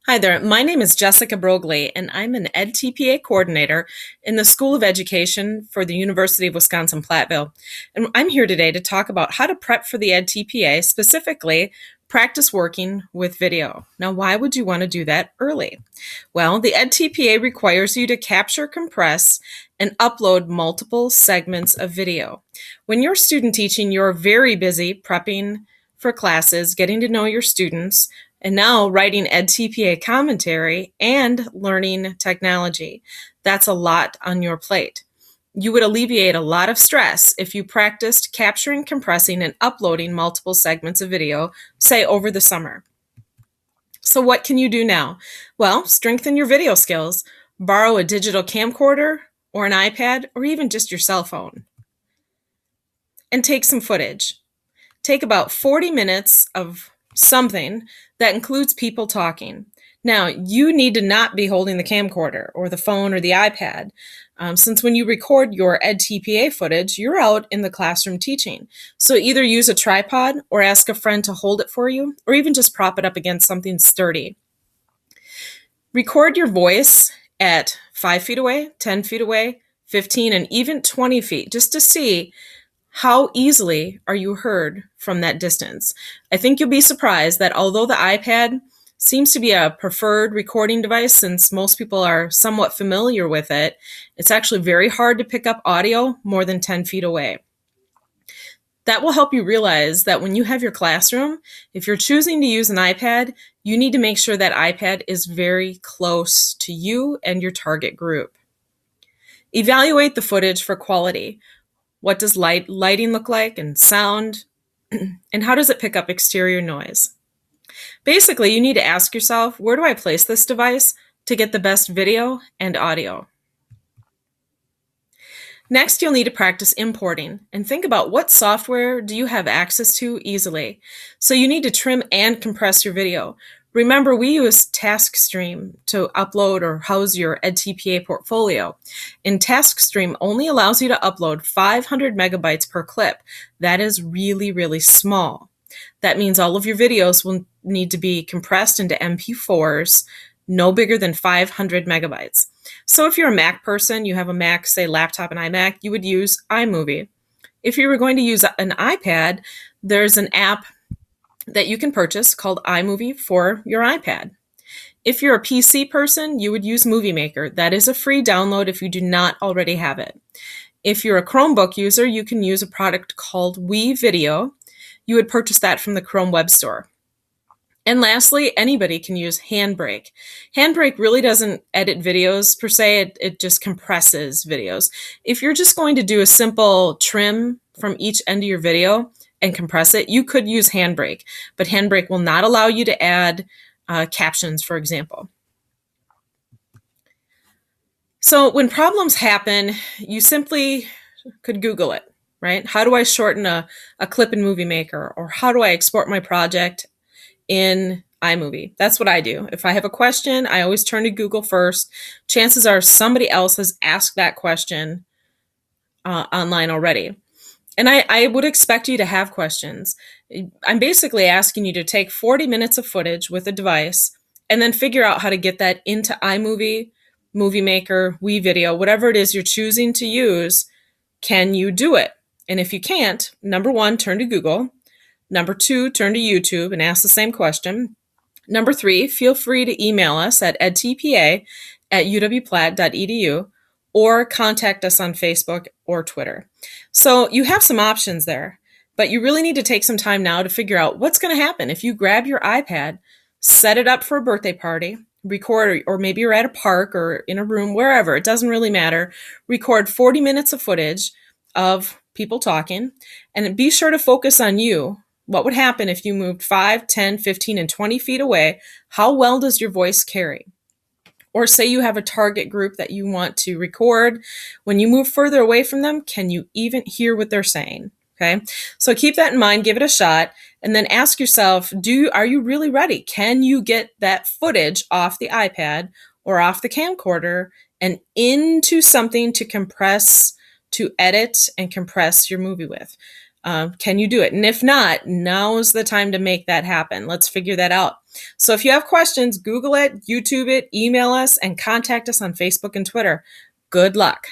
Hi there. My name is Jessica Brogley, and I'm an edTPA coordinator in the School of Education for the University of Wisconsin-Platteville. And I'm here today to talk about how to prep for the edTPA, specifically practice working with video. Now, why would you want to do that early? Well, the edTPA requires you to capture, compress, and upload multiple segments of video. When you're student teaching, you're very busy prepping for classes, getting to know your students, and now writing edTPA commentary and learning technology. That's a lot on your plate. You would alleviate a lot of stress if you practiced capturing, compressing, and uploading multiple segments of video, say over the summer. So what can you do now? Well, strengthen your video skills. Borrow a digital camcorder or an iPad or even just your cell phone. And take some footage. Take about 40 minutes of something that includes people talking. Now, you need to not be holding the camcorder or the phone or the iPad, since when you record your edTPA footage, you're out in the classroom teaching. So either use a tripod or ask a friend to hold it for you, or even just prop it up against something sturdy. Record your voice at 5 feet away, 10 feet away, 15, and even 20 feet, just to see how easily are you heard from that distance? I think you'll be surprised that although the iPad seems to be a preferred recording device since most people are somewhat familiar with it, it's actually very hard to pick up audio more than 10 feet away. That will help you realize that when you have your classroom, if you're choosing to use an iPad, you need to make sure that iPad is very close to you and your target group. Evaluate the footage for quality. What does lighting look like and sound? And how does it pick up exterior noise? Basically, you need to ask yourself, where do I place this device to get the best video and audio? Next, you'll need to practice importing and think about what software do you have access to easily. So you need to trim and compress your video. Remember, we use TaskStream to upload or house your edTPA portfolio. And TaskStream only allows you to upload 500 megabytes per clip. That is really, really small. That means all of your videos will need to be compressed into MP4s, no bigger than 500 megabytes. So if you're a Mac person, you have a Mac, say laptop and iMac, you would use iMovie. If you were going to use an iPad, there's an app that you can purchase called iMovie for your iPad. If you're a PC person, you would use Movie Maker. That is a free download if you do not already have it. If you're a Chromebook user, you can use a product called WeVideo. You would purchase that from the Chrome Web Store. And lastly, anybody can use Handbrake. Handbrake really doesn't edit videos per se, it just compresses videos. If you're just going to do a simple trim from each end of your video and compress it, you could use Handbrake, but Handbrake will not allow you to add captions, for example. So when problems happen, you simply could Google it, right? How do I shorten a clip in Movie Maker? Or how do I export my project in iMovie? That's what I do. If I have a question, I always turn to Google first. Chances are somebody else has asked that question online already. And I would expect you to have questions. I'm basically asking you to take 40 minutes of footage with a device and then figure out how to get that into iMovie, Movie Maker, WeVideo, whatever it is you're choosing to use. Can you do it? And if you can't, number one, turn to Google. Number two, turn to YouTube and ask the same question. Number three, feel free to email us at edtpa@uwplatt.edu or contact us on Facebook or Twitter. So you have some options there, but you really need to take some time now to figure out what's going to happen if you grab your iPad, set it up for a birthday party, record, or maybe you're at a park or in a room, wherever, it doesn't really matter. Record 40 minutes of footage of people talking, and be sure to focus on you. What would happen if you moved 5, 10, 15, and 20 feet away? How well does your voice carry? Or say you have a target group that you want to record. When you move further away from them, can you even hear what they're saying? Okay, so keep that in mind, give it a shot, and then ask yourself, are you really ready? Can you get that footage off the iPad or off the camcorder and into something to compress, to edit and compress your movie with? Can you do it? And if not, now's the time to make that happen. Let's figure that out. So if you have questions, Google it, YouTube it, email us, and contact us on Facebook and Twitter. Good luck.